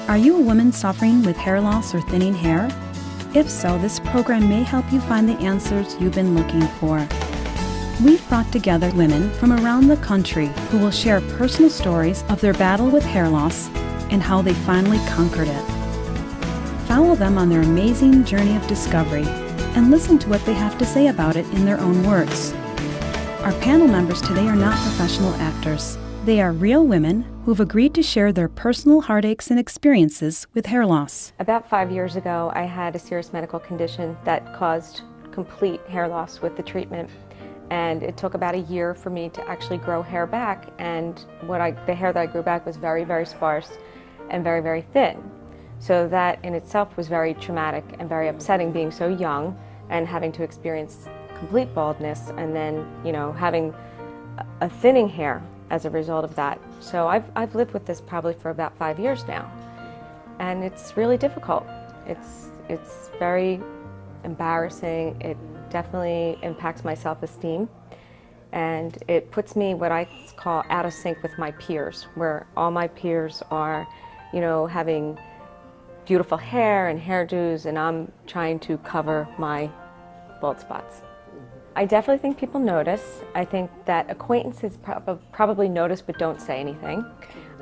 Are you a woman suffering with hair loss or thinning hair? If so, this program may help you find the answers you've been looking for. We've brought together women from around the country who will share personal stories of their battle with hair loss and how they finally conquered it. Follow them on their amazing journey of discovery and listen to what they have to say about it in their own words. Our panel members today are not professional actors. They are real women who've agreed to share their personal heartaches and experiences with hair loss. About 5 years ago, I had a serious medical condition that caused complete hair loss with the treatment. And it took about a year for me to actually grow hair back. And the hair that I grew back was very, very sparse and very, very thin. So that in itself was very traumatic and very upsetting, being so young and having to experience complete baldness and then, having a thinning hair as a result of that. So I've lived with this probably for about 5 years now. And it's really difficult. It's very embarrassing. It definitely impacts my self-esteem. And it puts me what I call out of sync with my peers, where all my peers are, having beautiful hair and hairdos, and I'm trying to cover my bald spots. I definitely think people notice. I think that acquaintances probably notice but don't say anything.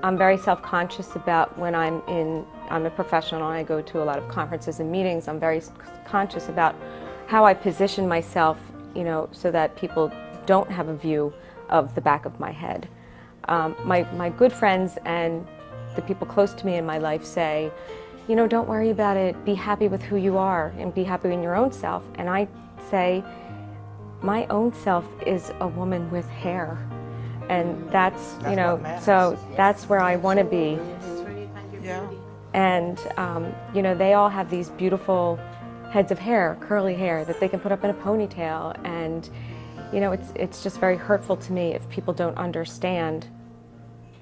I'm very self-conscious about when I'm a professional and I go to a lot of conferences and meetings. I'm very conscious about how I position myself, so that people don't have a view of the back of my head. My good friends and the people close to me in my life say, don't worry about it, be happy with who you are and be happy in your own self. And I say, my own self is a woman with hair. And that's so that's where I want to be. Yeah. And, they all have these beautiful heads of hair, curly hair, that they can put up in a ponytail. And, it's just very hurtful to me if people don't understand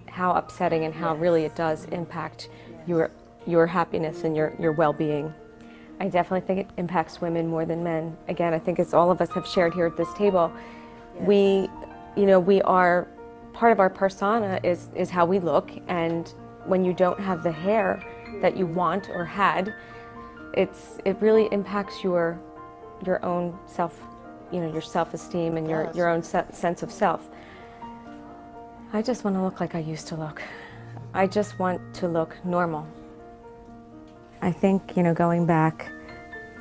how upsetting and how really it does impact your happiness and your well-being. I definitely think it impacts women more than men. Again, I think as all of us have shared here at this table, we are, part of our persona is how we look, and when you don't have the hair that you want or had, it really impacts your own self, your self-esteem and your own sense of self. I just want to look like I used to look. I just want to look normal. I think, going back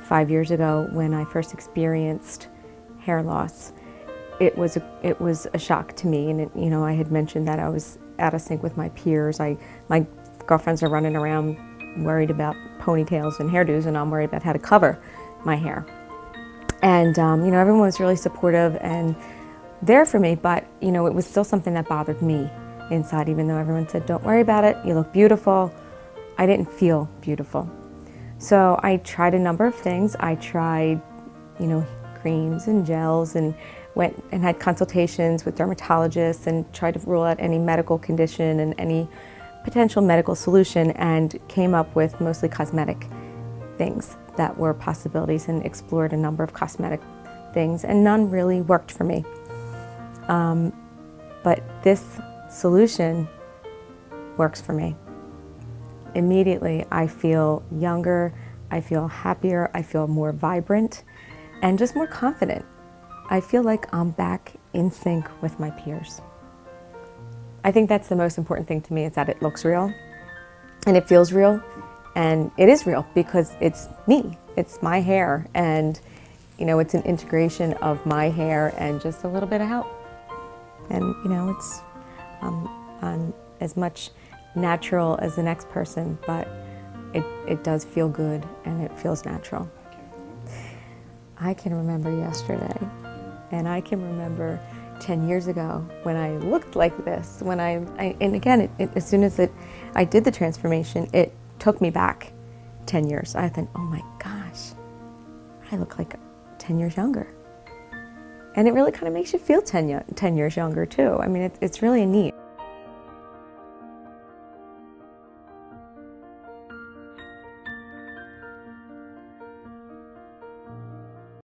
5 years ago when I first experienced hair loss, it was a shock to me. And I had mentioned that I was out of sync with my peers. My girlfriends are running around worried about ponytails and hairdos, and I'm worried about how to cover my hair. And everyone was really supportive and there for me, but it was still something that bothered me inside, even though everyone said, don't worry about it, you look beautiful. I didn't feel beautiful. So I tried a number of things. I tried, creams and gels, and went and had consultations with dermatologists and tried to rule out any medical condition and any potential medical solution, and came up with mostly cosmetic things that were possibilities, and explored a number of cosmetic things, and none really worked for me. But this solution works for me. Immediately, I feel younger, I feel happier, I feel more vibrant, and just more confident. I feel like I'm back in sync with my peers. I think that's the most important thing to me, is that it looks real, and it feels real, and it is real because it's me, it's my hair, and it's an integration of my hair and just a little bit of help. And it's I'm as much natural as the next person, but it does feel good and it feels natural. I can remember yesterday, and I can remember 10 years ago when I looked like this. And again, as soon as I did the transformation, it took me back 10 years. I thought, oh my gosh, I look like 10 years younger. And it really kind of makes you feel 10 years younger too. I mean, it's really neat.